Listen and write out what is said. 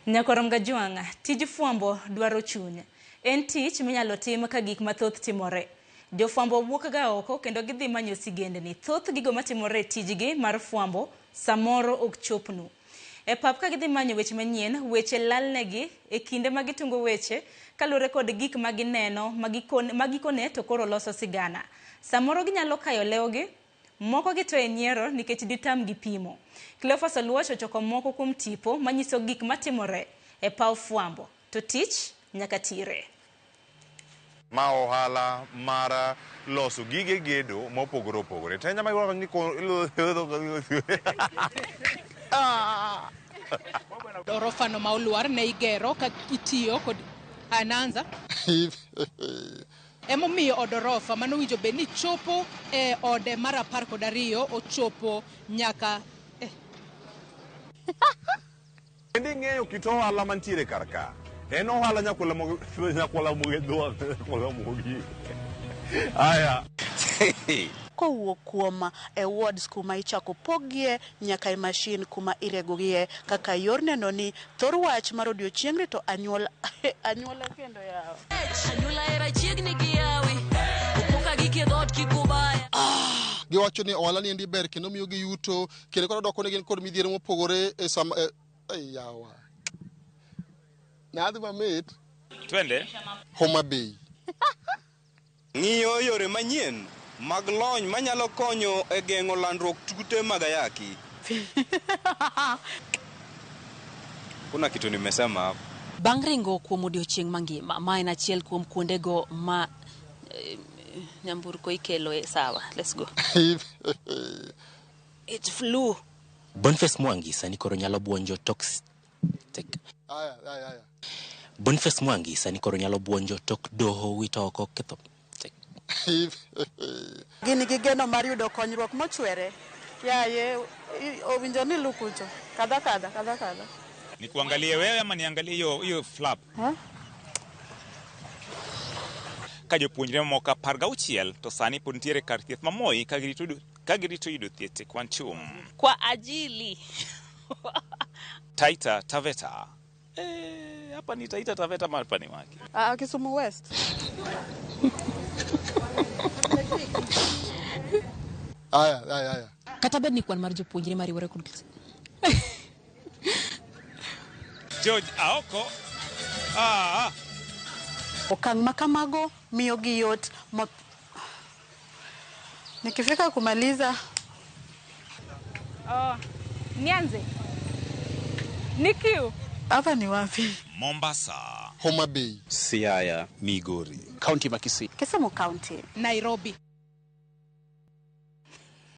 Nyakorom Gajuanga, tij fwambo dwaro chuny. En tich minyalo tim ka gik mathoth timore. Jofwambo wuok ga oko kendo gidhi manyo sigendni. Thoth gigo matimore tijgi mar fwambo samoro ok chopnu. E pap ka gidhi manyo weche manyien, weche lalnegi e kinde ma gitungo weche kalure kod gik magineno magikone to koro loso sigana. Samoro ginyalo kayo lewgi, moko gito e nyiero nikech ditam gi pimo. Cleophas Oluoch ochoko moko kuom tipo manyiso gik matimore e paw fwambo. To tich nyaka tire. Ma ohala mara loso gige gedo mopogore opogore. Tenya ma iwacho ni orofano ma oluar ne igero ka itiyo kod ananza. Emomiyo odorofa mano winjo be ni chopo e ode mar 12 ochopo nyaka Endi ng'eyo kit ohala mantiere kar ka. En ohala nyakwala mogi. Aya. Kowuok kuom awards kuma ichako pogie nyaka e machine kuma iregogie kaka yor neno ni thor wach mar odiochiengni to anyuola kendo yawa. Anyuola era chiegni gi yawi. Opoka gike dhot kikubaya. Giwacho ni ohala ni endi ber kendo miyo gi yuto kendo kod doko ne gin kod midhiero mopogore e sama yawa. Nadhi mamit. Twende. Homa Bay. Ng'iyo yore manyien mag lony manyalo konyo e geng'o landruok kute mag ayaki. Kuna kitu nimesema hapo. Bang' ringo kuom odiochieng' mangima, ma en achiel kuom kuondego ma nyamburko ikelo e sawa. Let's go. It's flu. Boniface Mwangi sani koro nyalo buonjo toxic. Boniface Mwangi sani koro nyalo buonjo tok doho wito oko ketho. Gini gigeno mar yudo konyruok mochwere. Yaye owinjo ni lukucho. Kadha. Nikuangalie wewe ama niangalie hiyo flap? Ka jopuonjre moko 16 to sani pod ntiere kar thieth ma Moi ka girito yudo thieth kwan chum. Kwa ajili. Taita Taveta. Hapa ni Taita Taveta mapani wake. Kisumu West. Aya. kata bed ni kwan mar jopuonjre mariwore kod George Aoko. Okang' makamago miyo gi yot nikifika kumaliza. Nianze. Nikiu. Hapa ni wapi? Mombasa. Homa Bay. Siaya, Migori. County Makisi. Kisumu County. Nairobi.